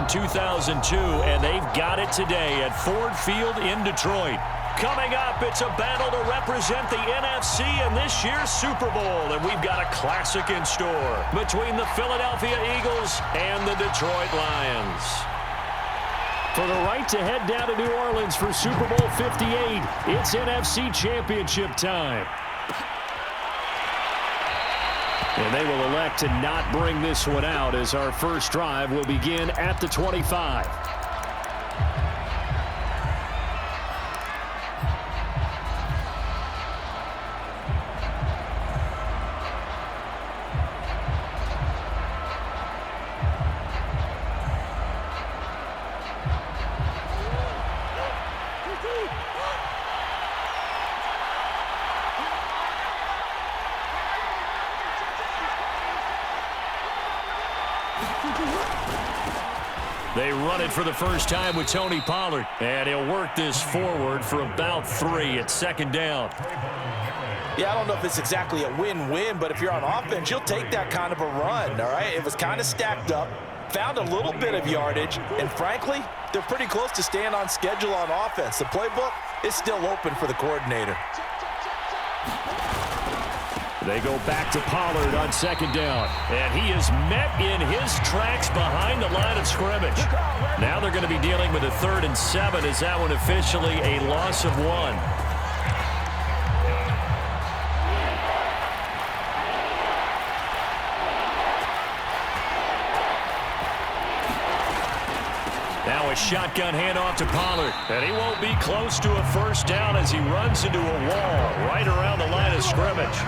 2002, and they've got it today at Ford Field in Detroit. Coming up, it's a battle to represent the NFC in this year's Super Bowl, and we've got a classic in store between the Philadelphia Eagles and the Detroit Lions. For the right to head down to New Orleans for Super Bowl 58, it's NFC Championship time. And they will elect to not bring this one out as our first drive will begin at the 25. They run it for the first time with Tony Pollard, and he'll work this forward for about 3 at second down. Yeah, I don't know if it's exactly a win-win, but if you're on offense, you'll take that kind of a run, all right? It was kind of stacked up, found a little bit of yardage, and frankly, they're pretty close to staying on schedule on offense. The playbook is still open for the coordinator. They go back to Pollard on second down, and he is met in his tracks behind the line of scrimmage. Now they're going to be dealing with a 3rd and 7 as that one officially a loss of 1. Now a shotgun handoff to Pollard, and he won't be close to a first down as he runs into a wall right around the line of scrimmage.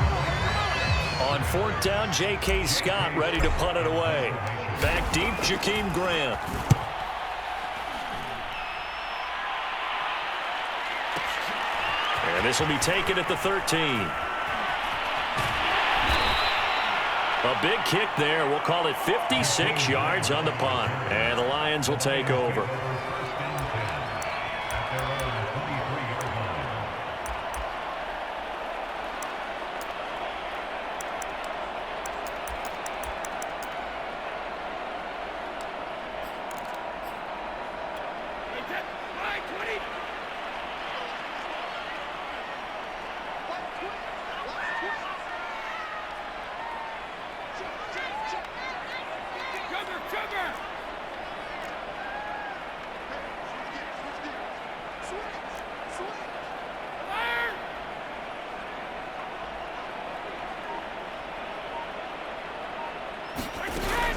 On 4th down, J.K. Scott ready to punt it away. Back deep, Jakeem Grant. And this will be taken at the 13. A big kick there. We'll call it 56 yards on the punt. And the Lions will take over.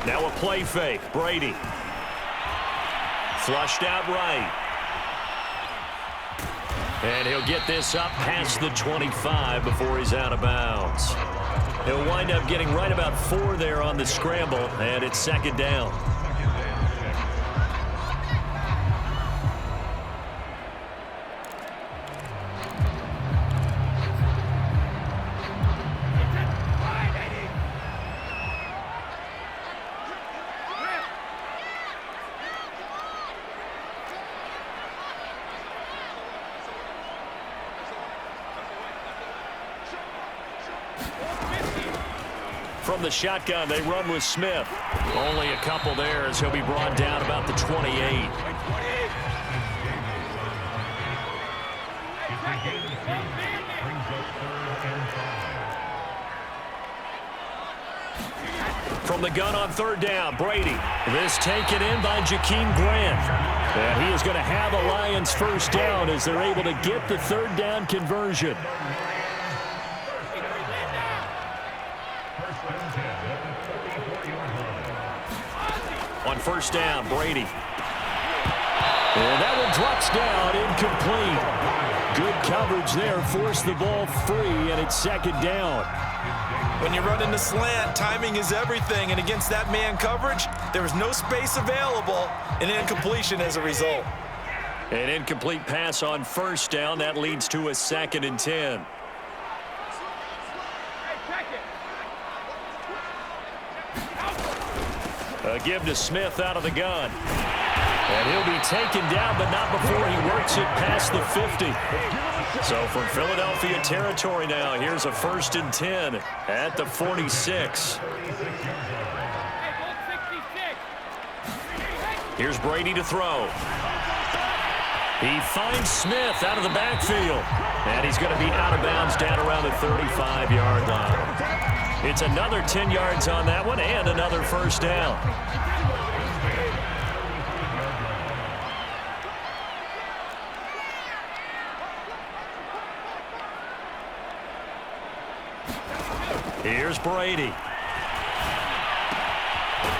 Now a play fake. Brady. Flushed out right. And he'll get this up past the 25 before he's out of bounds. He'll wind up getting right about 4 there on the scramble, and it's second down. From the shotgun, they run with Smith. Only a couple there as he'll be brought down about the 28. From the gun on 3rd down, Brady. This taken in by Jakeem Grant. And he is going to have a Lions first down as they're able to get the 3rd down conversion. On 1st down, Brady. And that one drops down, incomplete. Good coverage there, forced the ball free, and it's 2nd down. When you run in the slant, timing is everything, and against that man coverage, there was no space available, and incompletion as a result. An incomplete pass on 1st down. That leads to a 2nd and 10. A give to Smith out of the gun. And he'll be taken down, but not before he works it past the 50. So from Philadelphia territory now, here's a 1st and 10 at the 46. Here's Brady to throw. He finds Smith out of the backfield. And he's going to be out of bounds down around the 35-yard line. It's another 10 yards on that one and another first down. Here's Brady.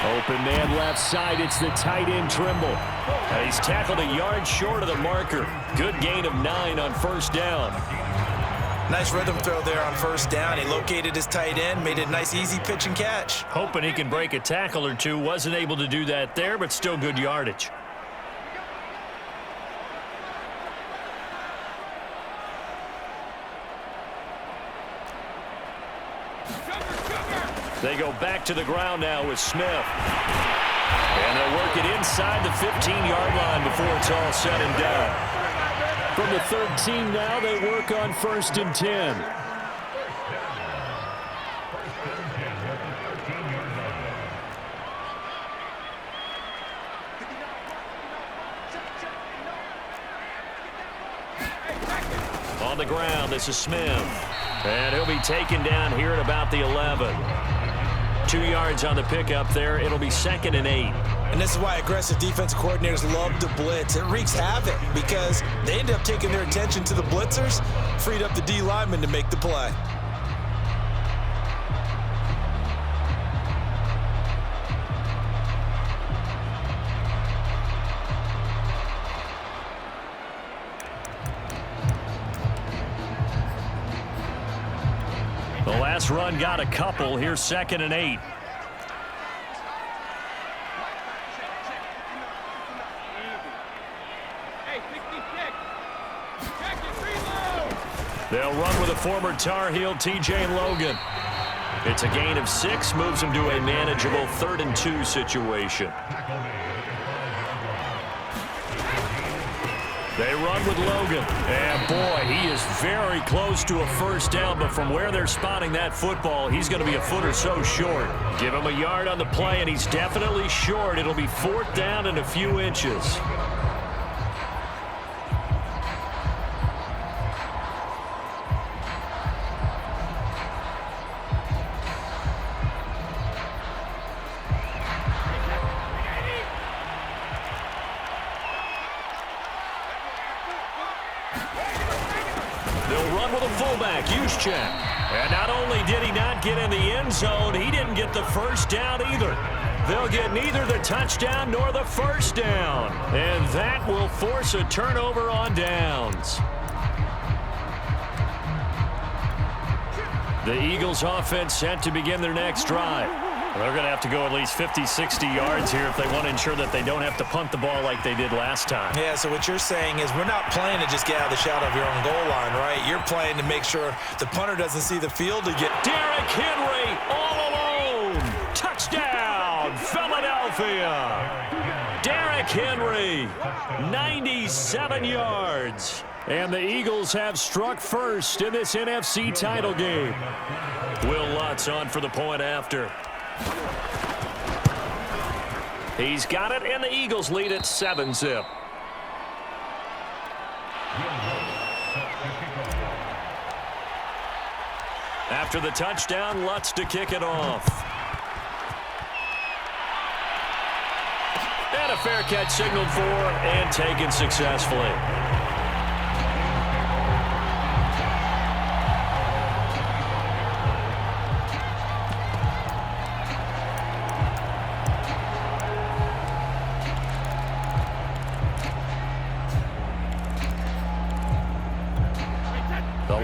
Open man left side. It's the tight end Trimble. And he's tackled a yard short of the marker. Good gain of 9 on first down. Nice rhythm throw there on first down. He located his tight end, made it a nice easy pitch and catch. Hoping he can break a tackle or two. Wasn't able to do that there, but still good yardage. They go back to the ground now with Smith. And they'll work it inside the 15-yard line before it's all said and done. From the 13 now, they work on 1st and 10. On the ground, this is Smith. And he'll be taken down here at about the 11. 2 yards on the pickup there. It'll be 2nd and 8. And this is why aggressive defensive coordinators love to blitz. It wreaks havoc because they end up taking their attention to the blitzers, freed up the D lineman to make the play. The last run got a couple. Here's 2nd and 8. They'll run with a former Tar Heel, T.J. Logan. It's a gain of 6, moves him to a manageable 3rd and 2 situation. They run with Logan. And, boy, he is very close to a first down, but from where they're spotting that football, he's going to be a foot or so short. Give him a yard on the play, and he's definitely short. It'll be 4th down and a few inches. And not only did he not get in the end zone, he didn't get the first down either. They'll get neither the touchdown nor the first down. And that will force a turnover on downs. The Eagles offense set to begin their next drive. They're going to have to go at least 50, 60 yards here if they want to ensure that they don't have to punt the ball like they did last time. Yeah, so what you're saying is we're not playing to just get out of the shadow of your own goal line, right? You're playing to make sure the punter doesn't see the field to get... Derrick Henry all alone. Touchdown, Philadelphia. Derrick Henry, 97 yards. And the Eagles have struck first in this NFC title game. Will Lutz on for the point after. He's got it, and the Eagles lead at 7-zip. After the touchdown, Lutz to kick it off. And a fair catch signaled for and taken successfully.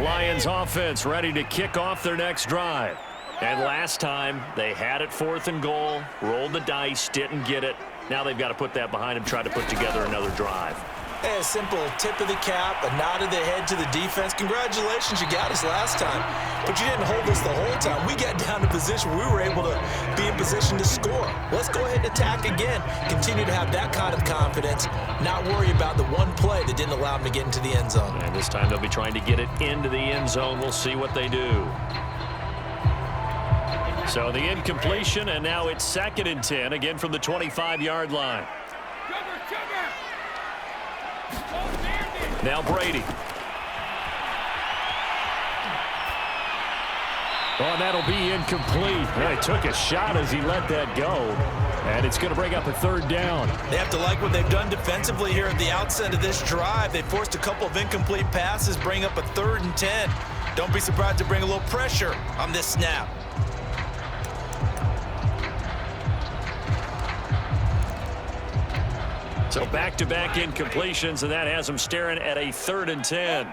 Lions offense ready to kick off their next drive. And last time, they had it 4th and goal, rolled the dice, didn't get it. Now they've got to put that behind them, try to put together another drive. Hey, a simple tip of the cap, a nod of the head to the defense. Congratulations, you got us last time. But you didn't hold us the whole time. We got down to position where we were able to be in position to score. Let's go ahead and attack again. Continue to have that kind of confidence. Not worry about the one play that didn't allow them to get into the end zone. And this time they'll be trying to get it into the end zone. We'll see what they do. So the incompletion, and now it's 2nd and 10, again from the 25-yard line. Now Brady. Oh, and that'll be incomplete. Well, he took a shot as he let that go. And it's going to bring up a third down. They have to like what they've done defensively here at the outset of this drive. They forced a couple of incomplete passes, bring up a 3rd and 10. Don't be surprised to bring a little pressure on this snap. So back-to-back incompletions, and that has them staring at a 3rd and 10.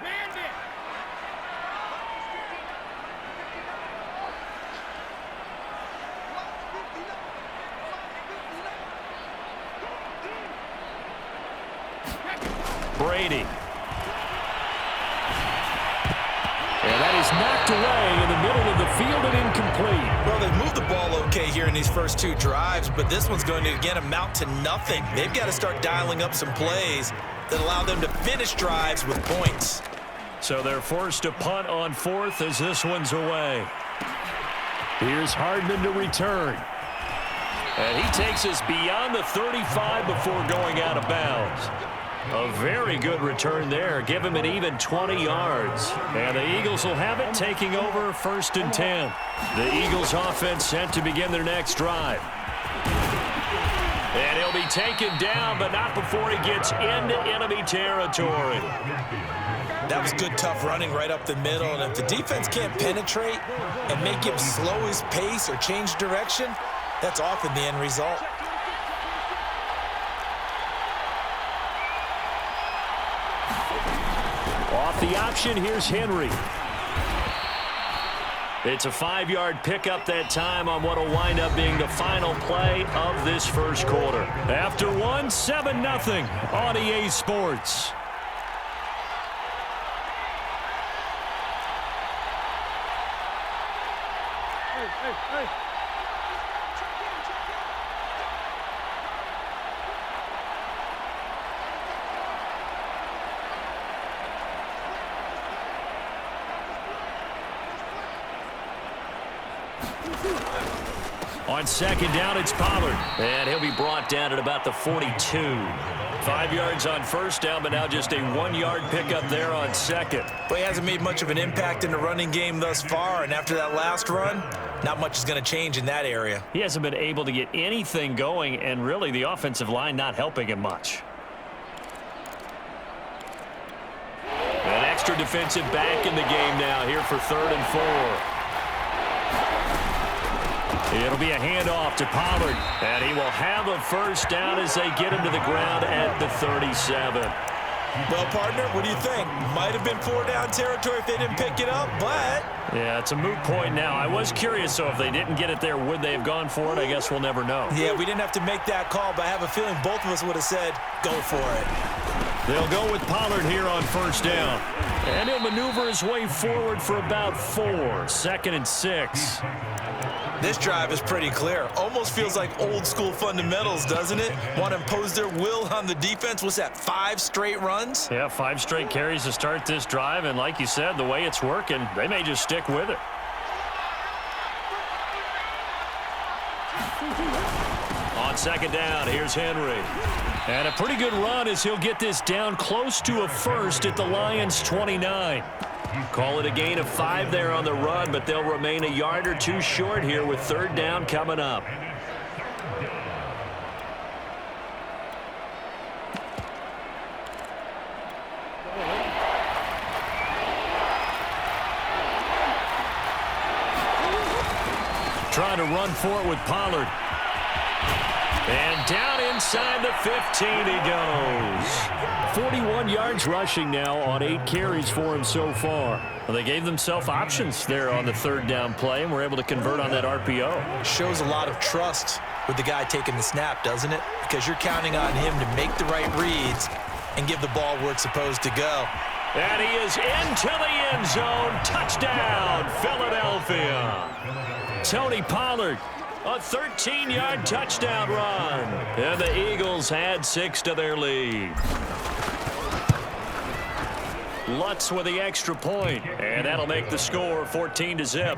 Brady. And that is knocked away in the middle of the field and incomplete. Well, they've moved the ball okay here in these first 2 drives, but this one's going to, again, amount to nothing. They've got to start dialing up some plays that allow them to finish drives with points. So they're forced to punt on 4th as this one's away. Here's Hardman to return. And he takes us beyond the 35 before going out of bounds. A very good return there. Give him an even 20 yards. And the Eagles will have it, taking over 1st and 10. The Eagles offense set to begin their next drive. And he'll be taken down, but not before he gets into enemy territory. That was good, tough running right up the middle. And if the defense can't penetrate and make him slow his pace or change direction, that's often the end result. Off the option, here's Henry. It's a 5-yard pickup that time on what will wind up being the final play of this first quarter. After one, 7-0 on EA Sports. Hey. On 2nd down, it's Pollard. And he'll be brought down at about the 42. 5 yards on 1st down, but now just a 1-yard pickup there on 2nd. But he hasn't made much of an impact in the running game thus far, and after that last run, not much is going to change in that area. He hasn't been able to get anything going, and really the offensive line not helping him much. An extra defensive back in the game now here for 3rd and 4. It'll be a handoff to Pollard, and he will have a 1st down as they get him to the ground at the 37. Well, partner, what do you think? Might have been 4-down territory if they didn't pick it up, but... Yeah, it's a moot point now. I was curious, so if they didn't get it there, would they have gone for it? I guess we'll never know. Yeah, we didn't have to make that call, but I have a feeling both of us would have said, go for it. They'll go with Pollard here on 1st down. And he'll maneuver his way forward for about 4. 2nd and 6. This drive is pretty clear. Almost feels like old school fundamentals, doesn't it? Want to impose their will on the defense. What's that, 5 straight runs? Yeah, 5 straight carries to start this drive. And like you said, the way it's working, they may just stick with it. On 2nd down, here's Henry. And a pretty good run as he'll get this down close to a 1st at the Lions' 29. Call it a gain of 5 there on the run, but they'll remain a yard or 2 short here with 3rd down coming up. Trying to run for it with Pollard. And down inside the 15 he goes. 41 yards rushing now on 8 carries for him so far. Well, they gave themselves options there on the 3rd down play and were able to convert on that RPO. Shows a lot of trust with the guy taking the snap, doesn't it? Because you're counting on him to make the right reads and give the ball where it's supposed to go. And he is into the end zone. Touchdown, Philadelphia. Tony Pollard. A 13-yard touchdown run. And the Eagles add 6 to their lead. Lutz with the extra point, and that'll make the score 14-0.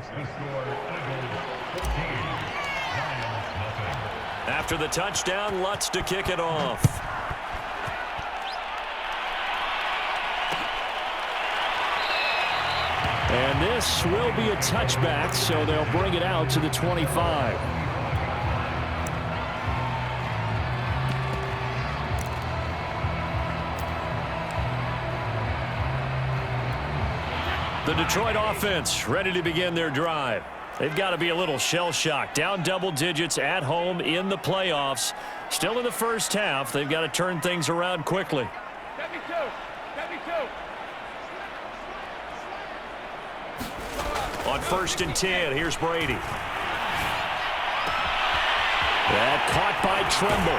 After the touchdown, Lutz to kick it off. this will be a touchback, so they'll bring it out to the 25. The Detroit offense ready to begin their drive. They've got to be a little shell-shocked. Down double digits at home in the playoffs. Still in the first half. They've got to turn things around quickly. On 1st and 10, here's Brady. That caught by Tremble.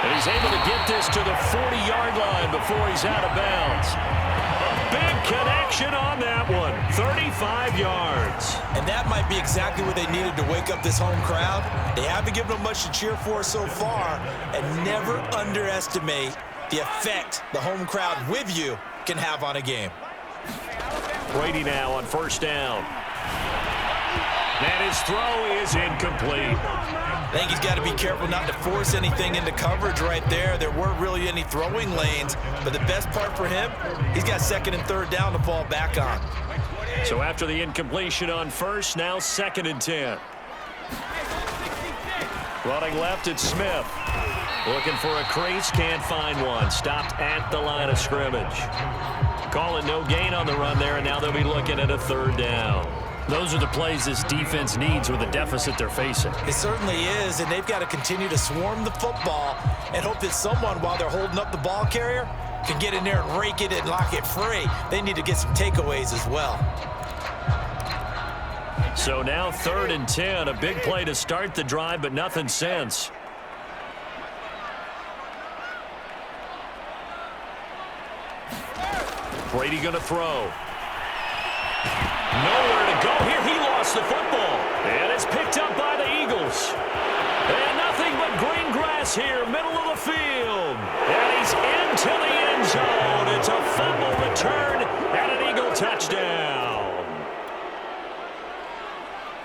And he's able to get this to the 40-yard line before he's out of bounds. A big connection on that one. 35 yards. And that might be exactly what they needed to wake up this home crowd. They haven't given them much to cheer for so far. And never underestimate the effect the home crowd with you can have on a game. Brady now on 1st down. And his throw is incomplete. I think he's got to be careful not to force anything into coverage right there. There weren't really any throwing lanes, but the best part for him, he's got 2nd and 3rd down to fall back on. So after the incompletion on 1st, now 2nd and 10. Running left, it's Smith. Looking for a crease, can't find one. Stopped at the line of scrimmage. Call it no gain on the run there, and now they'll be looking at a 3rd down. Those are the plays this defense needs with the deficit they're facing. It certainly is, and they've got to continue to swarm the football and hope that someone, while they're holding up the ball carrier, can get in there and rake it and lock it free. They need to get some takeaways as well. So now 3rd and 10, a big play to start the drive, but nothing since. Brady going to throw. Nowhere to go here. He lost the football. And it's picked up by the Eagles. And nothing but green grass here, middle of the field. And he's into the end zone. It's a fumble return and an Eagle touchdown.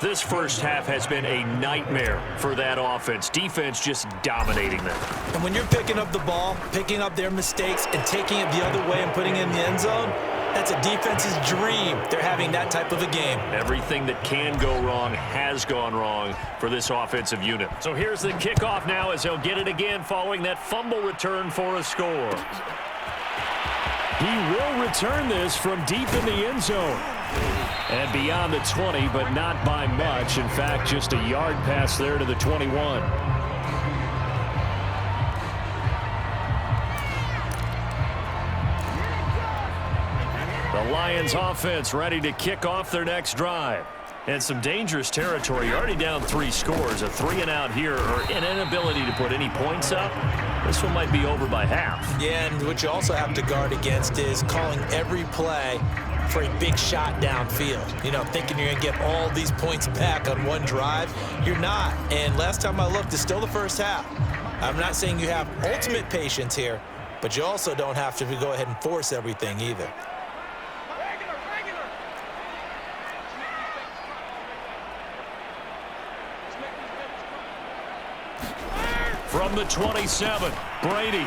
This first half has been a nightmare for that offense. Defense just dominating them. And when you're picking up the ball, picking up their mistakes, and taking it the other way and putting it in the end zone, that's a defense's dream. They're having that type of a game. Everything that can go wrong has gone wrong for this offensive unit. So here's the kickoff now as he'll get it again following that fumble return for a score. He will return this from deep in the end zone. And beyond the 20, but not by much. In fact, just a yard pass there to the 21. The Lions offense ready to kick off their next drive. And some dangerous territory. You're already down 3 scores. A 3-and-out here, or an inability to put any points up. This one might be over by half. Yeah, and what you also have to guard against is calling every play for a big shot downfield. You know, thinking you're going to get all these points back on one drive. You're not. And last time I looked, it's still the first half. I'm not saying you have ultimate patience here, but you also don't have to go ahead and force everything either. From the 27, Brady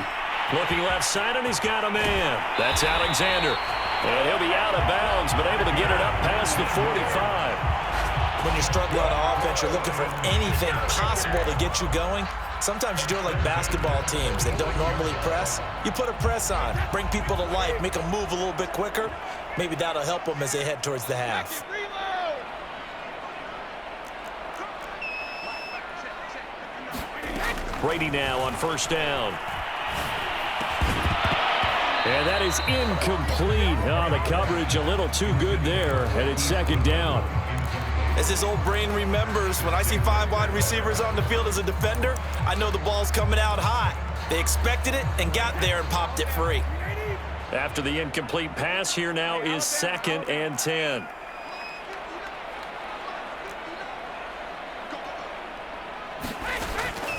looking left side, and he's got a man. That's Alexander. And he'll be out of bounds, but able to get it up past the 45. When you're struggling on offense, you're looking for anything possible to get you going. Sometimes you do it like basketball teams that don't normally press. You put a press on, bring people to life, make them move a little bit quicker. Maybe that'll help them as they head towards the half. Brady now on 1st down. And that is incomplete. Oh, the coverage a little too good there, and it's 2nd down. As his old brain remembers, when I see 5 wide receivers on the field as a defender, I know the ball's coming out hot. They expected it and got there and popped it free. After the incomplete pass, here now is 2nd and 10.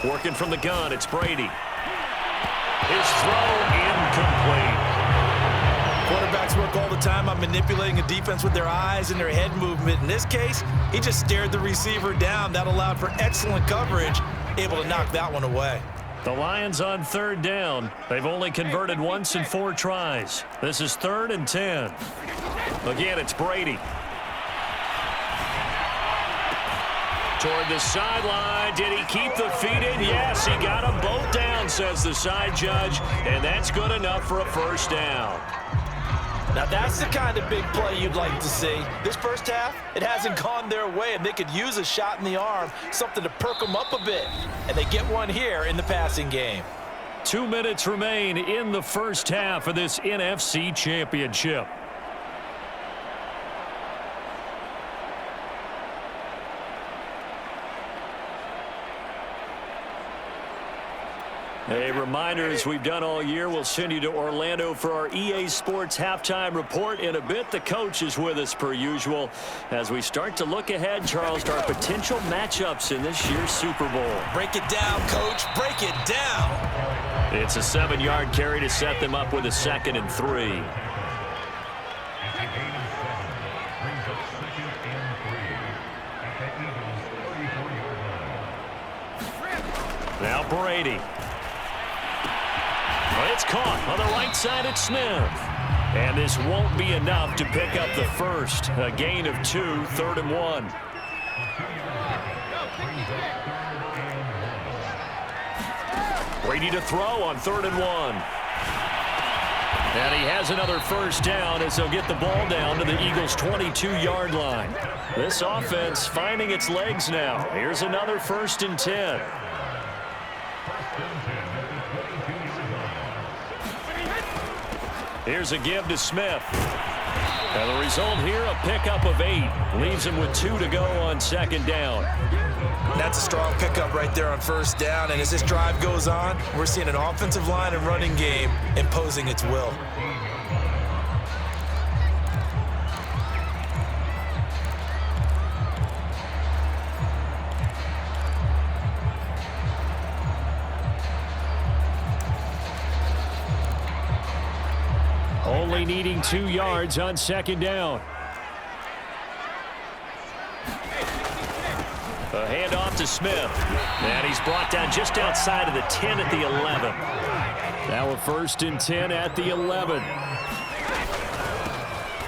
Working from the gun, it's Brady. His throw incomplete. Quarterbacks work all the time on manipulating a defense with their eyes and their head movement. In this case, he just stared the receiver down. That allowed for excellent coverage, able to knock that one away. The Lions on 3rd down. They've only converted once in 4 tries. This is 3rd and 10. Again, it's Brady. Toward the sideline. Did he keep the feet in? Yes, he got them both down, says the side judge, and that's good enough for a first down. Now, that's the kind of big play you'd like to see. This first half, it hasn't gone their way, and they could use a shot in the arm, something to perk them up a bit. And they get one here in the passing game. 2 minutes remain in the first half of this NFC Championship. A reminder, as we've done all year, we'll send you to Orlando for our EA Sports halftime report. In a bit, the coach is with us per usual as we start to look ahead, Charles, to our potential matchups in this year's Super Bowl. Break it down, Coach. Break it down. It's a 7-yard carry to set them up with a 2nd and 3. Now Brady. It's caught on the right side at Smith. And this won't be enough to pick up the first. A gain of 2, 3rd and 1. Brady to throw on 3rd and 1. And he has another first down as they'll get the ball down to the Eagles' 22-yard line. This offense finding its legs now. Here's another 1st and 10. Here's a give to Smith. And the result here, a pickup of 8. Leaves him with 2 to go on 2nd down. That's a strong pickup right there on 1st down. And as this drive goes on, we're seeing an offensive line and running game imposing its will. Only needing 2 yards on 2nd down. A handoff to Smith. And he's brought down just outside of the 10 at the 11. Now a 1st and 10 at the 11.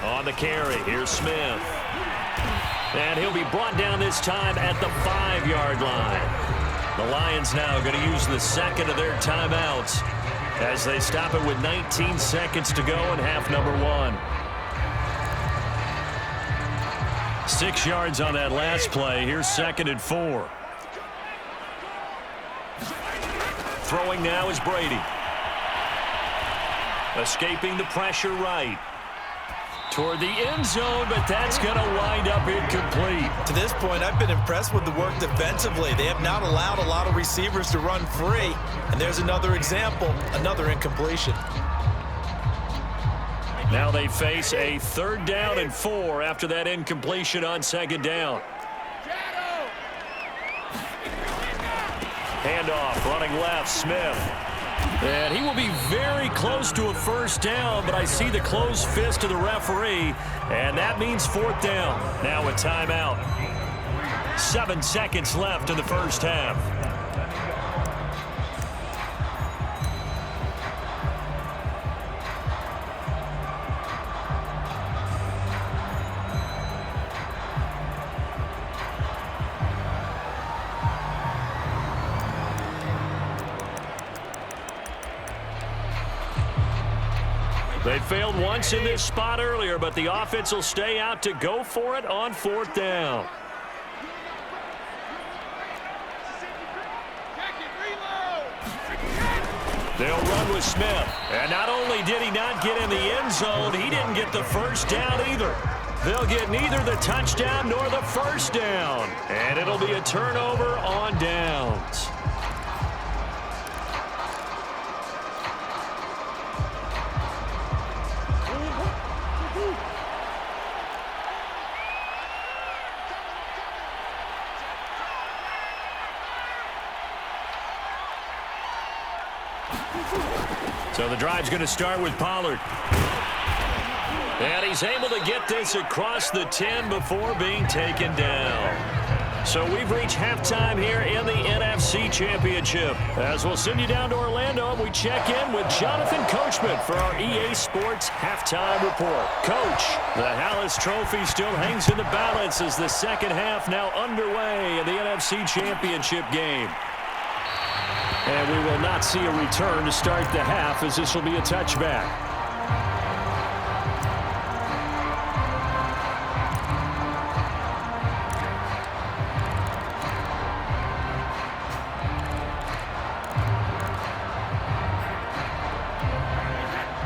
On the carry, here's Smith. And he'll be brought down this time at the 5-yard line. The Lions now going to use the 2nd of their timeouts as they stop it with 19 seconds to go in half number 1. 6 yards on that last play. Here's 2nd and 4. Throwing now is Brady. Escaping the pressure right. Toward the end zone, but that's going to wind up incomplete. To this point, I've been impressed with the work defensively. They have not allowed a lot of receivers to run free. And there's another example, another incompletion. Now they face a 3rd down and 4 after that incompletion on 2nd down. Handoff, running left, Smith. And he will be very close to a first down, but I see the closed fist of the referee, and that means 4th down. Now a timeout. 7 seconds left in the first half. They failed once in this spot earlier, but the offense will stay out to go for it on 4th down. They'll run with Smith. And not only did he not get in the end zone, he didn't get the first down either. They'll get neither the touchdown nor the first down. And it'll be a turnover on downs. So the drive's going to start with Pollard. And he's able to get this across the 10 before being taken down. So we've reached halftime here in the NFC Championship. As we'll send you down to Orlando, and we check in with Jonathan Coachman for our EA Sports Halftime Report. Coach, the Hallis Trophy still hangs in the balance as the second half now underway in the NFC Championship game. And we will not see a return to start the half, as this will be a touchback.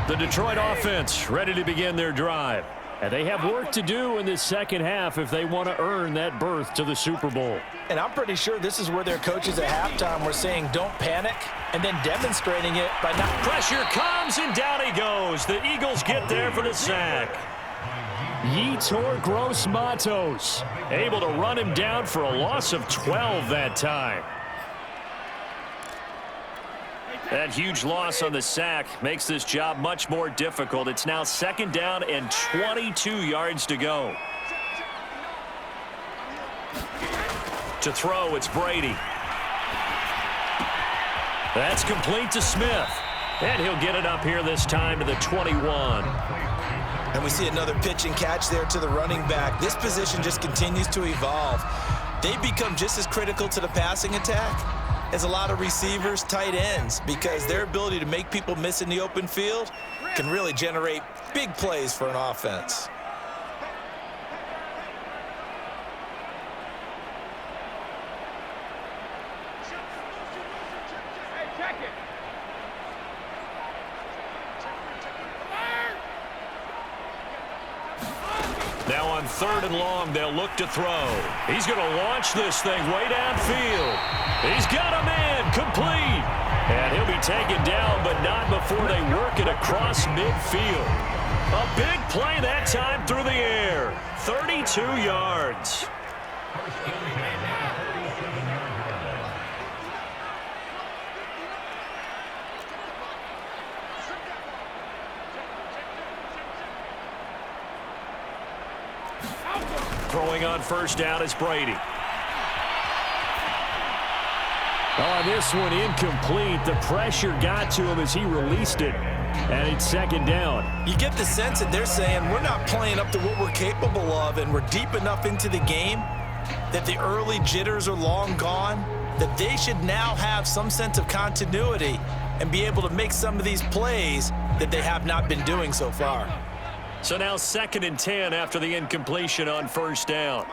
The Detroit offense ready to begin their drive. And they have work to do in this second half if they want to earn that berth to the Super Bowl. And I'm pretty sure this is where their coaches at halftime were saying don't panic, and then demonstrating it by not... Pressure comes, and down he goes. The Eagles get there for the sack. Yetur Gross-Matos able to run him down for a loss of 12 that time. That huge loss on the sack makes this job much more difficult. It's now second down and 22 yards to go. To throw, it's Brady. That's complete to Smith. And he'll get it up here this time to the 21. And we see another pitch and catch there to the running back. This position just continues to evolve. They become just as critical to the passing attack as a lot of receivers, tight ends, because their ability to make people miss in the open field can really generate big plays for an offense. Now on 3rd and long, they'll look to throw. He's going to launch this thing way downfield. He's got a man complete. And he'll be taken down, but not before they work it across midfield. A big play that time through the air. 32 yards. Throwing on first down is Brady. On this one, incomplete. The pressure got to him as he released it, and it's second down. You get the sense that they're saying we're not playing up to what we're capable of, and we're deep enough into the game that the early jitters are long gone, that they should now have some sense of continuity and be able to make some of these plays that they have not been doing so far. So now 2nd and 10 after the incompletion on first down.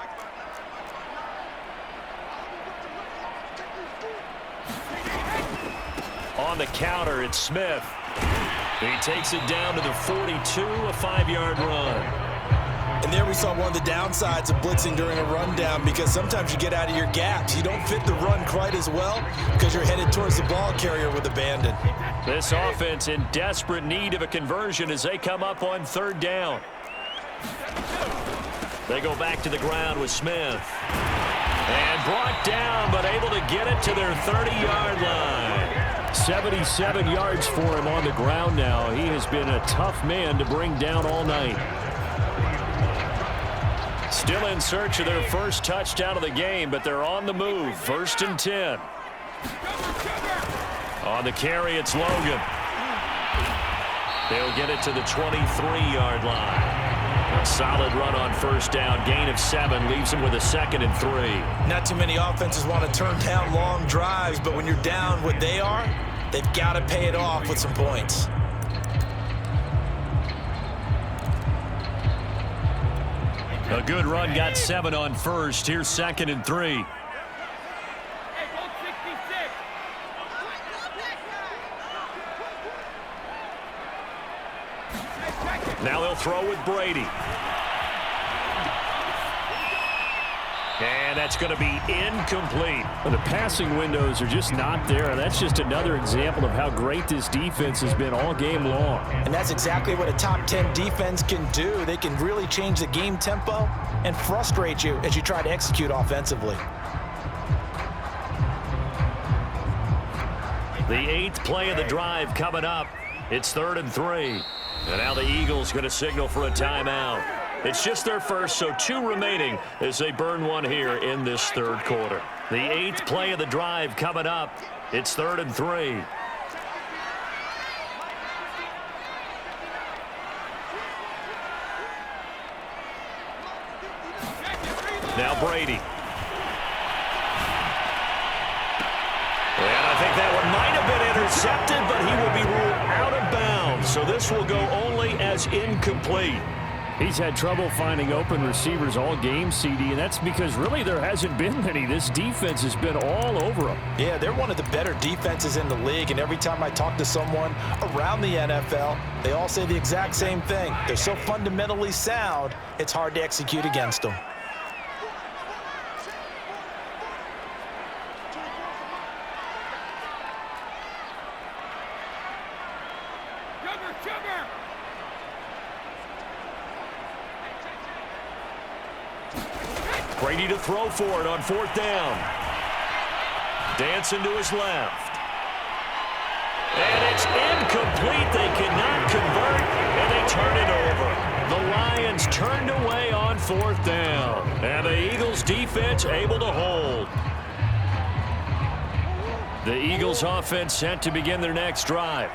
On the counter, it's Smith. He takes it down to the 42, a 5-yard run. And there we saw one of the downsides of blitzing during a rundown, because sometimes you get out of your gaps. You don't fit the run quite as well because you're headed towards the ball carrier with abandon. This offense in desperate need of a conversion as they come up on 3rd down. They go back to the ground with Smith. And brought down, but able to get it to their 30-yard line. 77 yards for him on the ground now. He has been a tough man to bring down all night. Still in search of their first touchdown of the game, but they're on the move. 1st and 10. On the carry, it's Logan. They'll get it to the 23-yard line. A solid run on first down. Gain of 7 leaves them with a 2nd and 3. Not too many offenses want to turn down long drives, but when you're down what they are, they've got to pay it off with some points. A good run, got 7 on first. Here's 2nd and 3. Now they'll throw with Brady. And that's going to be incomplete. The passing windows are just not there, and that's just another example of how great this defense has been all game long. And that's exactly what a top 10 defense can do. They can really change the game tempo and frustrate you as you try to execute offensively. The 8th play of the drive coming up. It's 3rd and 3. And now the Eagles going to signal for a timeout. It's just their first, so 2 remaining as they burn one here in this third quarter. The 8th play of the drive coming up. It's 3rd and 3. Now Brady. And I think that one might have been intercepted, but he will be ruled out of bounds. So this will go only as incomplete. He's had trouble finding open receivers all game, CD, and that's because really there hasn't been many. This defense has been all over them. Yeah, they're one of the better defenses in the league, and every time I talk to someone around the NFL, they all say the exact same thing. They're so fundamentally sound, it's hard to execute against them. Brady to throw for it on 4th down. Dancing to his left. And it's incomplete. They cannot convert, and they turn it over. The Lions turned away on 4th down. And the Eagles defense able to hold. The Eagles offense set to begin their next drive.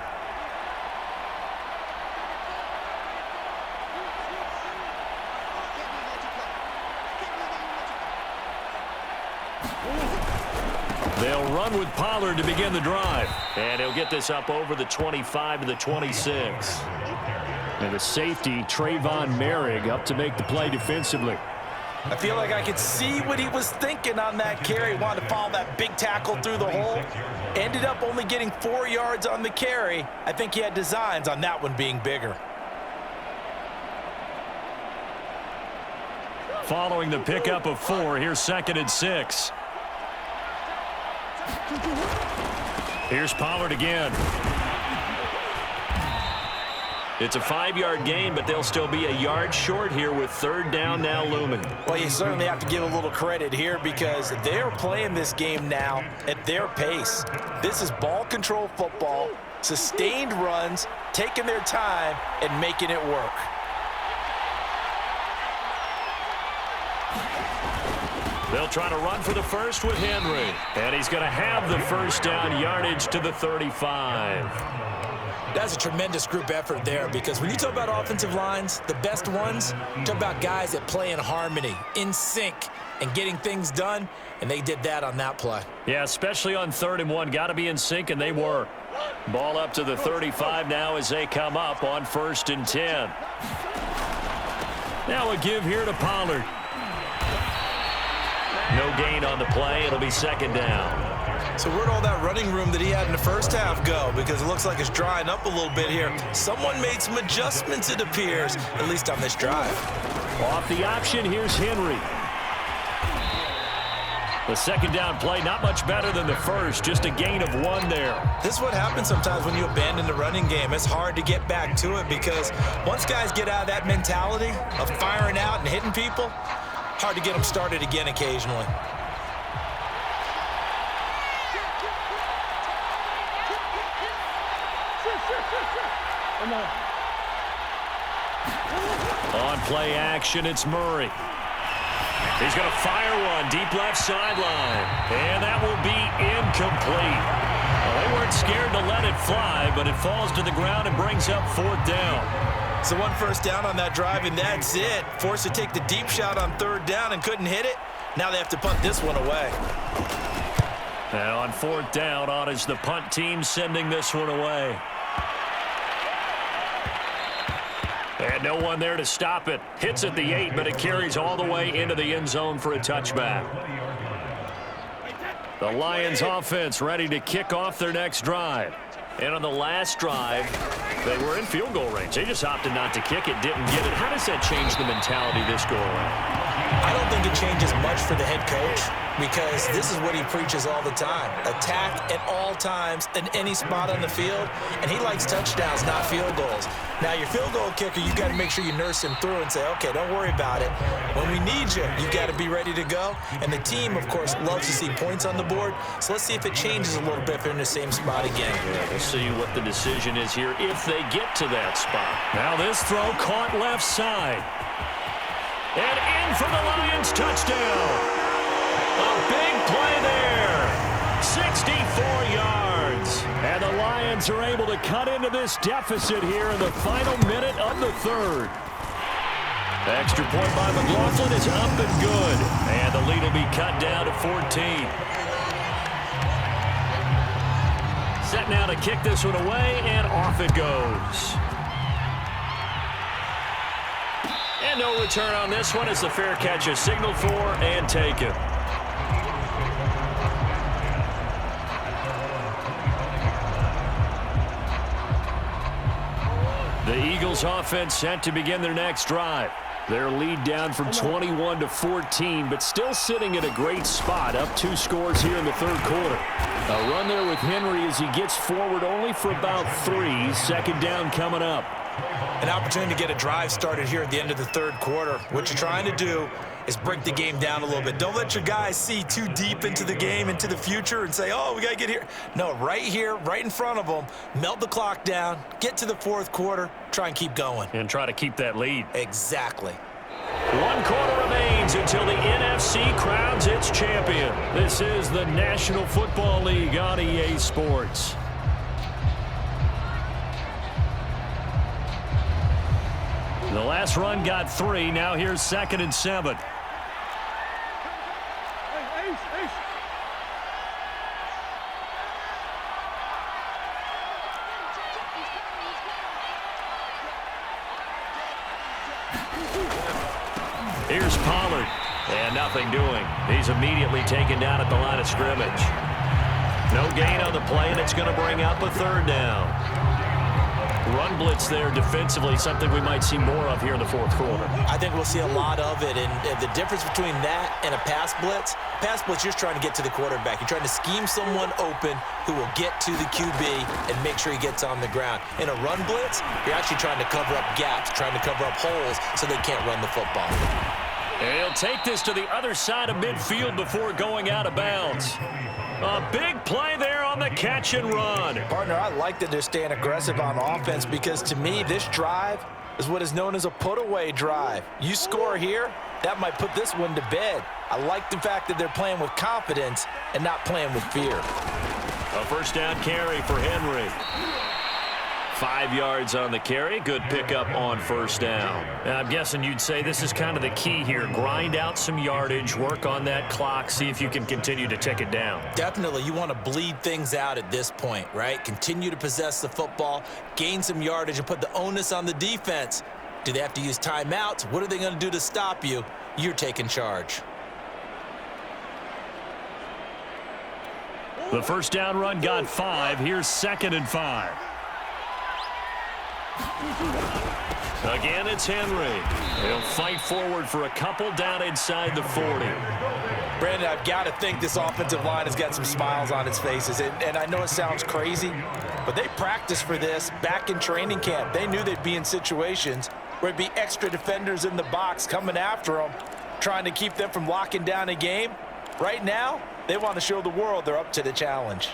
They'll run with Pollard to begin the drive. And he'll get this up over the 25 to the 26. And the safety, Trayvon Merrick, up to make the play defensively. I feel like I could see what he was thinking on that carry. Wanted to follow that big tackle through the hole. Ended up only getting 4 yards on the carry. I think he had designs on that one being bigger. Following the pickup of 4, here's 2nd and 6. Here's Pollard again. It's a 5-yard gain, but they'll still be a yard short here with 3rd down now looming. Well, you certainly have to give a little credit here because they're playing this game now at their pace. This is ball control football, sustained runs, taking their time, and making it work. They'll try to run for the first with Henry. And he's going to have the 1st down yardage to the 35. That's a tremendous group effort there because when you talk about offensive lines, the best ones, you talk about guys that play in harmony, in sync, and getting things done, and they did that on that play. Yeah, especially on 3rd and 1. Got to be in sync, and they were. Ball up to the 35 now as they come up on 1st and 10. Now a give here to Pollard. No gain on the play. It'll be 2nd down. So where'd all that running room that he had in the first half go? Because it looks like it's drying up a little bit here. Someone made some adjustments, it appears, at least on this drive. Off the option, here's Henry. The 2nd down play, not much better than the first, just a gain of 1 there. This is what happens sometimes when you abandon the running game. It's hard to get back to it because once guys get out of that mentality of firing out and hitting people, hard to get them started again occasionally. On play action, it's Murray. He's going to fire one deep left sideline. And that will be incomplete. Well, they weren't scared to let it fly, but it falls to the ground and brings up 4th down. So 1 first down on that drive, and that's it. Forced to take the deep shot on 3rd down and couldn't hit it. Now they have to punt this one away. And on 4th down, on is the punt team sending this one away. And no one there to stop it. Hits at the 8, but it carries all the way into the end zone for a touchback. The Lions offense ready to kick off their next drive. And on the last drive, they were in field goal range. They just opted not to kick it, didn't get it. How does that change the mentality this go around? I don't think it changes much for the head coach because this is what he preaches all the time. Attack at all times in any spot on the field, and he likes touchdowns, not field goals. Now, your field goal kicker, you got to make sure you nurse him through and say, okay, don't worry about it. When we need you, you got to be ready to go. And the team, of course, loves to see points on the board. So let's see if it changes a little bit if they're in the same spot again. Yeah, we'll see what the decision is here if they get to that spot. Now this throw caught left side. And in for the Lions touchdown. A big play there. 64 yards. And the Lions are able to cut into this deficit here in the final minute of the third. The extra point by McLaughlin is up and good. And the lead will be cut down to 14. Set now to kick this one away, and off it goes. And no return on this one as the fair catch is signaled for and taken. The Eagles offense set to begin their next drive. Their lead down from 21 to 14, but still sitting at a great spot, up 2 scores here in the third quarter. A run there with Henry as he gets forward only for about 3. Second down coming up. An opportunity to get a drive started here at the end of the third quarter. What you're trying to do is break the game down a little bit. Don't let your guys see too deep into the game, into the future, and say, oh, we got to get here. No, right here, right in front of them, melt the clock down, get to the fourth quarter, try and keep going. And try to keep that lead. Exactly. 1 quarter remains until the NFC crowns its champion. This is the National Football League on EA Sports. The last run got 3. Now here's 2nd and 7. Here's Pollard. And nothing doing. He's immediately taken down at the line of scrimmage. No gain on the play, and it's going to bring up a 3rd down. Run blitz there defensively, something we might see more of here in the fourth quarter. I think we'll see a lot of it, and the difference between that and a pass blitz, you're just trying to get to the quarterback. You're trying to scheme someone open who will get to the QB and make sure he gets on the ground. In a run blitz, you're actually trying to cover up gaps, trying to cover up holes so they can't run the football. And he'll take this to the other side of midfield before going out of bounds. A big play there on the catch and run. Partner, I like that they're staying aggressive on offense because to me, this drive is what is known as a put-away drive. You score here, that might put this one to bed. I like the fact that they're playing with confidence and not playing with fear. A first down carry for Henry. 5 yards on the carry. Good pickup on first down. And I'm guessing you'd say this is kind of the key here. Grind out some yardage, work on that clock, see if you can continue to tick it down. Definitely. You want to bleed things out at this point, right? Continue to possess the football, gain some yardage, and put the onus on the defense. Do they have to use timeouts? What are they going to do to stop you? You're taking charge. The first down run got 5. Here's 2nd and 5. Again, it's Henry. He'll fight forward for a couple down inside the 40. Brandon, I've got to think this offensive line has got some smiles on its faces. And I know it sounds crazy, but they practiced for this back in training camp. They knew they'd be in situations where it'd be extra defenders in the box coming after them, trying to keep them from locking down a game. Right now, they want to show the world they're up to the challenge.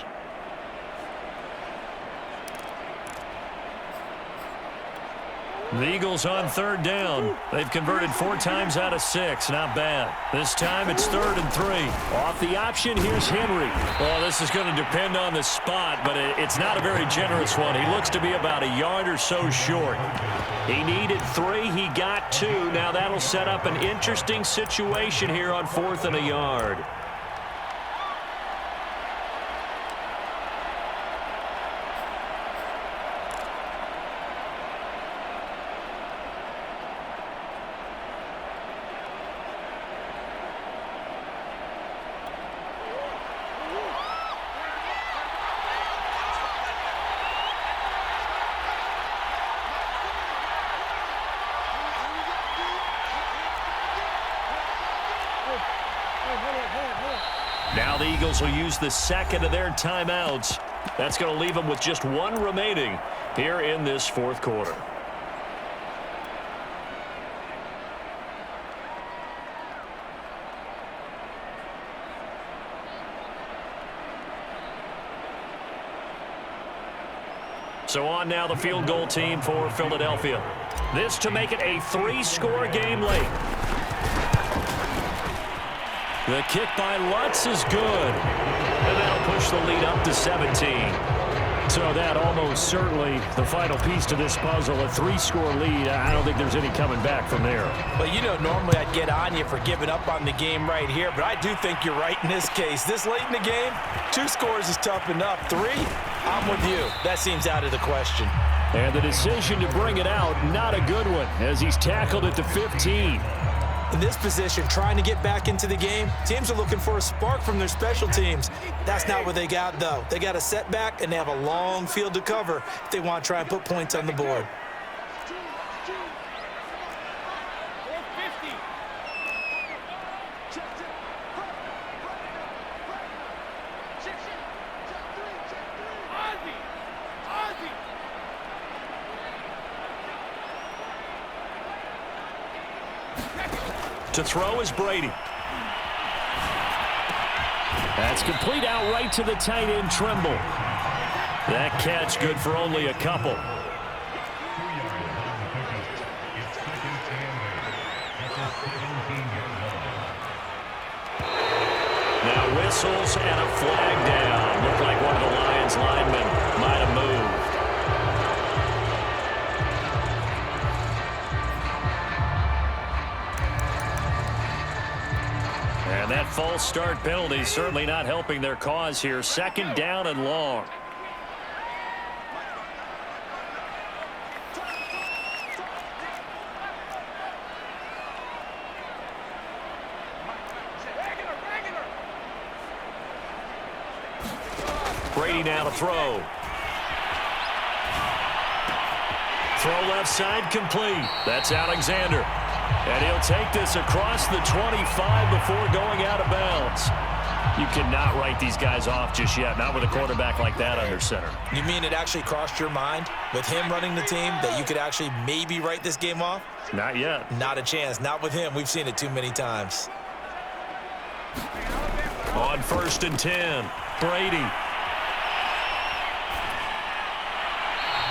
The Eagles on 3rd down. They've converted 4 times out of 6. Not bad. This time it's 3rd and 3. Off the option, here's Henry. Well, this is going to depend on the spot, but it's not a very generous one. He looks to be about a yard or so short. He needed 3. He got 2. Now that'll set up an interesting situation here on 4th and a yard. Now the Eagles will use the 2nd of their timeouts. That's going to leave them with just 1 remaining here in this 4th quarter. So on now the field goal team for Philadelphia. This to make it a 3-score game late. The kick by Lutz is good. And that'll push the lead up to 17. So that almost certainly the final piece to this puzzle, a 3-score lead. I don't think there's any coming back from there. Well, you know, normally I'd get on you for giving up on the game right here, but I do think you're right in this case. This late in the game, 2 scores is tough enough. 3, I'm with you. That seems out of the question. And the decision to bring it out, not a good one, as he's tackled at the 15. In this position, trying to get back into the game, teams are looking for a spark from their special teams. That's not what they got, though. They got a setback, and they have a long field to cover if they want to try and put points on the board. To throw is Brady. That's complete out right to the tight end, Trimble. That catch good for only a couple. Now whistles and a flag down. Looked like one of the Lions linemen might have moved. And that false start penalty certainly not helping their cause here. 2nd down and long. Brady now to throw. Throw left side complete. That's Alexander. And he'll take this across the 25 before going out of bounds. You cannot write these guys off just yet, not with a quarterback like that under center. You mean it actually crossed your mind with him running the team that you could actually maybe write this game off? Not yet. Not a chance. Not with him. We've seen it too many times. On 1st and 10, Brady.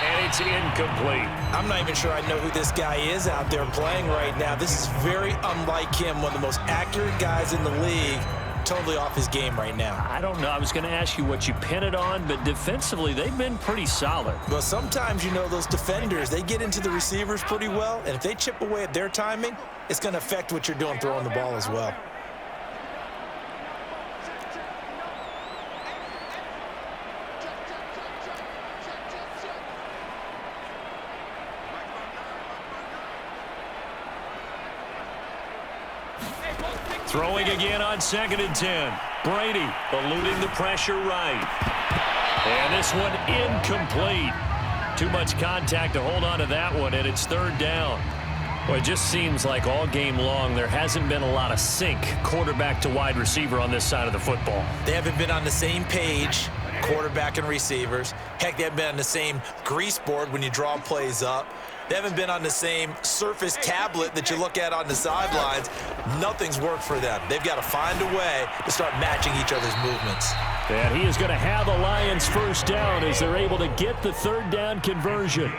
And it's incomplete. I'm not even sure I know who this guy is out there playing right now. This is very unlike him, one of the most accurate guys in the league. Totally off his game right now. I don't know. I was going to ask you what you pin it on, but defensively, they've been pretty solid. Well, sometimes, you know, those defenders, they get into the receivers pretty well, and if they chip away at their timing, it's going to affect what you're doing throwing the ball as well. Throwing again on 2nd and 10. Brady eluding the pressure right. And this one incomplete. Too much contact to hold on to that one, and it's 3rd down. Well, it just seems like all game long there hasn't been a lot of sync quarterback to wide receiver on this side of the football. They haven't been on the same page, quarterback and receivers. Heck, they haven't been on the same grease board when you draw plays up. They haven't been on the same surface tablet that you look at on the sidelines. Nothing's worked for them. They've got to find a way to start matching each other's movements. And he is going to have the Lions 1st down as they're able to get the 3rd down conversion.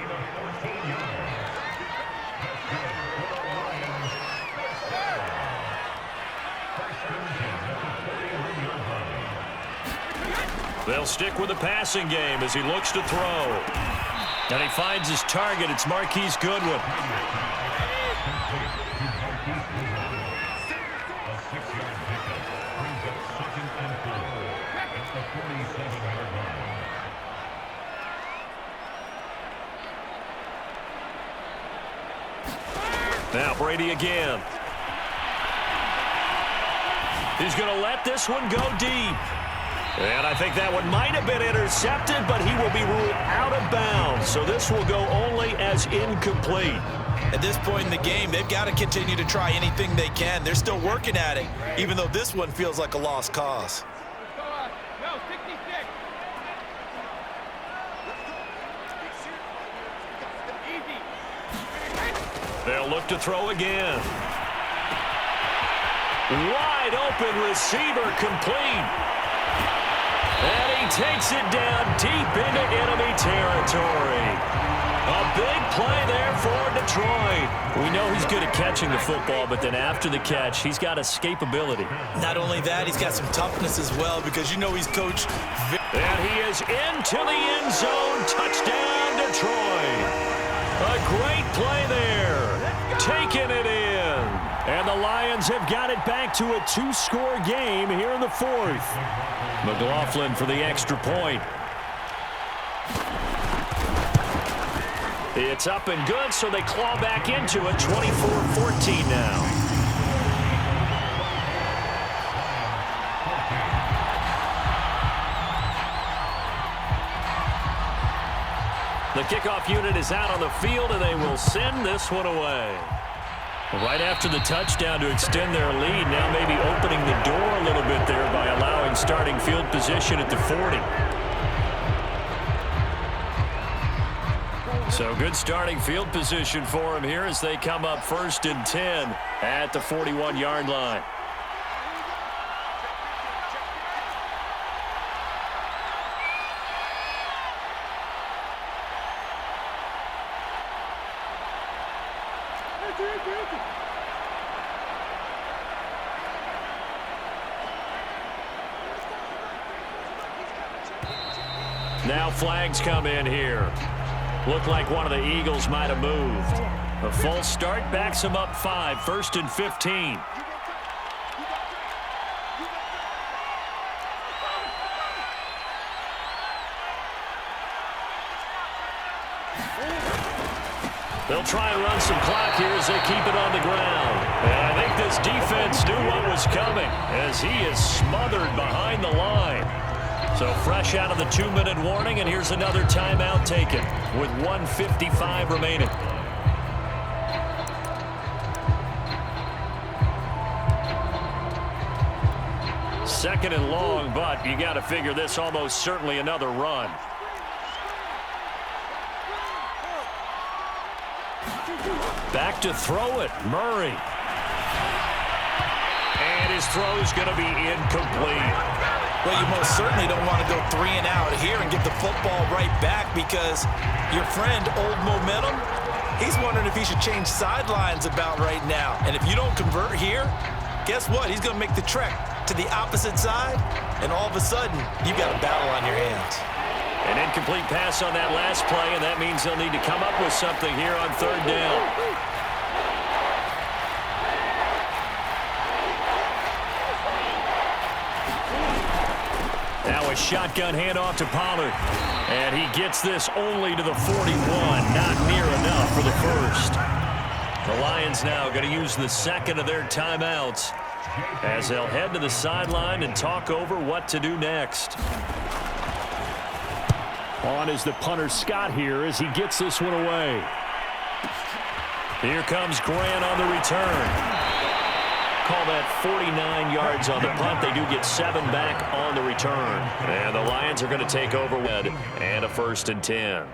They'll stick with the passing game as he looks to throw. And he finds his target. It's Marquise Goodwin. Now Brady again. He's going to let this one go deep. And I think that one might have been intercepted, but he will be ruled out of bounds. So this will go only as incomplete. At this point in the game, they've got to continue to try anything they can. They're still working at it, even though this one feels like a lost cause. They'll look to throw again. Wide open receiver complete. And he takes it down deep into enemy territory. A big play there for Detroit. We know he's good at catching the football, but then after the catch, he's got escapability. Not only that, he's got some toughness as well because you know he's coached. And he is into the end zone. Touchdown, Detroit. A great play there. Taking it in. And the Lions have got it back to a 2-score game here in the 4th. McLaughlin for the extra point. It's up and good, so they claw back into it, 24-14 now. The kickoff unit is out on the field, and they will send this one away. Right after the touchdown to extend their lead, now maybe opening the door a little bit there by allowing starting field position at the 40. So good starting field position for him here as they come up 1st and 10 at the 41-yard line. Now flags come in here. Looked like one of the Eagles might have moved. A false start backs him up 5, 1st and 15. They'll try and run some clock here as they keep it on the ground. And I think this defense knew what was coming as he is smothered behind the line. So fresh out of the 2-minute warning, and here's another timeout taken with 1:55 remaining. Second and long, but you got to figure this almost certainly another run. Back to throw it, Murray. And his throw is going to be incomplete. Well, you most certainly don't want to go 3 and out here and get the football right back because your friend, Old Momentum, he's wondering if he should change sidelines about right now. And if you don't convert here, guess what? He's going to make the trek to the opposite side, and all of a sudden, you've got a battle on your hands. An incomplete pass on that last play, and that means they'll need to come up with something here on 3rd down. Now a shotgun handoff to Pollard. And he gets this only to the 41. Not near enough for the first. The Lions now going to use the second of their timeouts as they'll head to the sideline and talk over what to do next. On is the punter Scott here as he gets this one away. Here comes Grant on the return. Call that 49 yards on the punt. They do get 7 back on the return. And the Lions are going to take over and a 1st and 10.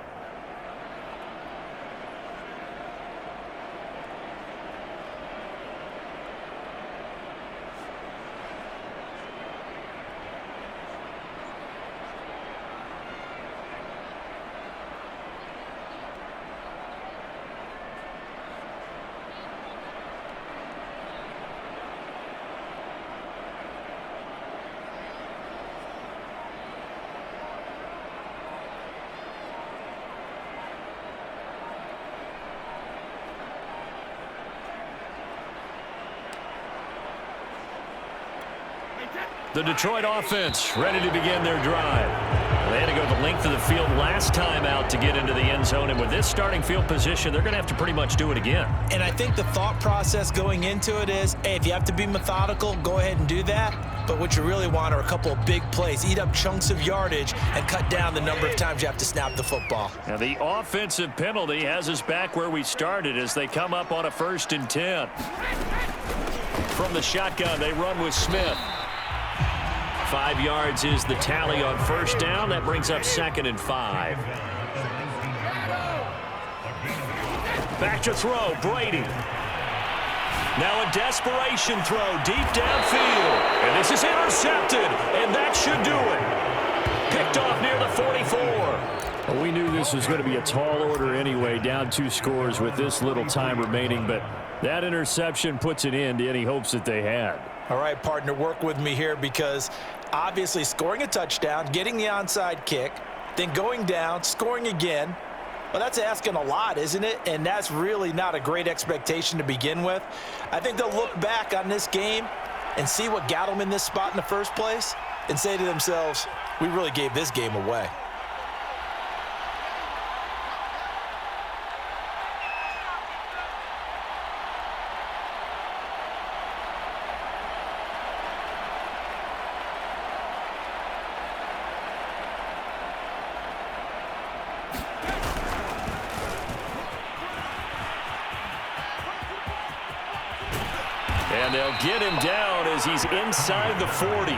The Detroit offense ready to begin their drive. They had to go the length of the field last time out to get into the end zone, and with this starting field position, they're going to have to pretty much do it again. And I think the thought process going into it is, hey, if you have to be methodical, go ahead and do that. But what you really want are a couple of big plays, eat up chunks of yardage, and cut down the number of times you have to snap the football. Now the offensive penalty has us back where we started as they come up on a 1st and 10. From the shotgun, they run with Smith. 5 yards is the tally on 1st down. That brings up 2nd and 5. Back to throw, Brady. Now a desperation throw deep downfield. And this is intercepted, and that should do it. Picked off near the 44. Well, we knew this was going to be a tall order anyway, down 2 scores with this little time remaining, but that interception puts an end to any hopes that they had. All right, partner, work with me here because obviously scoring a touchdown, getting the onside kick, then going down, scoring again, well, that's asking a lot, isn't it? And that's really not a great expectation to begin with. I think they'll look back on this game and see what got them in this spot in the first place and say to themselves, we really gave this game away. And they'll get him down as he's inside the 40.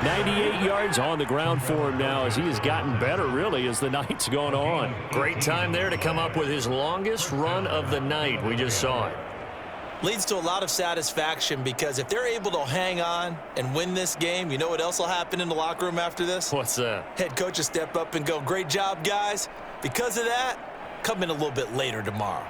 98 yards on the ground for him now as he has gotten better, really, as the night's gone on. Great time there to come up with his longest run of the night. We just saw it. Leads to a lot of satisfaction because if they're able to hang on and win this game, you know what else will happen in the locker room after this? What's that? Head coach will step up and go, great job, guys. Because of that, come in a little bit later tomorrow.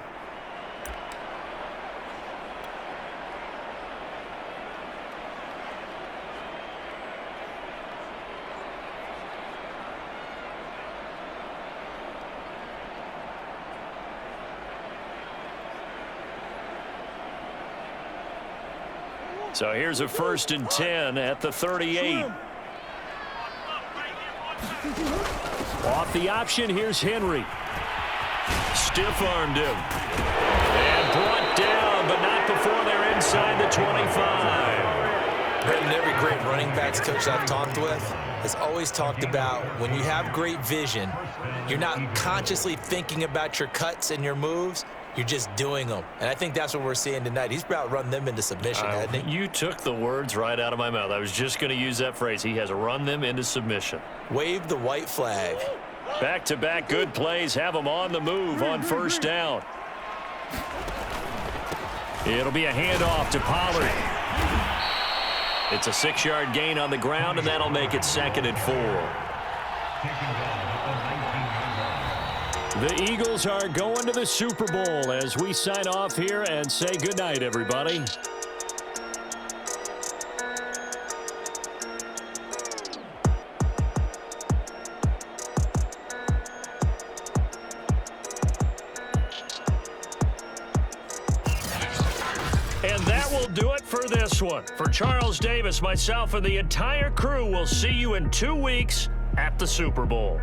So here's a 1st and 10 at the 38. Off the option, here's Henry. Stiff-armed him. And brought down, but not before they're inside the 25. Brendan, every great running backs coach I've talked with has always talked about when you have great vision, you're not consciously thinking about your cuts and your moves. You're just doing them. And I think that's what we're seeing tonight. He's about run them into submission, hasn't he? You took the words right out of my mouth. I was just going to use that phrase. He has run them into submission. Wave the white flag. Back-to-back good plays have him on the move on 1st down. It'll be a handoff to Pollard. It's a 6-yard gain on the ground, and that'll make it 2nd and 4. The Eagles are going to the Super Bowl as we sign off here and say goodnight, everybody. And that will do it for this one. For Charles Davis, myself, and the entire crew, we'll see you in 2 weeks at the Super Bowl.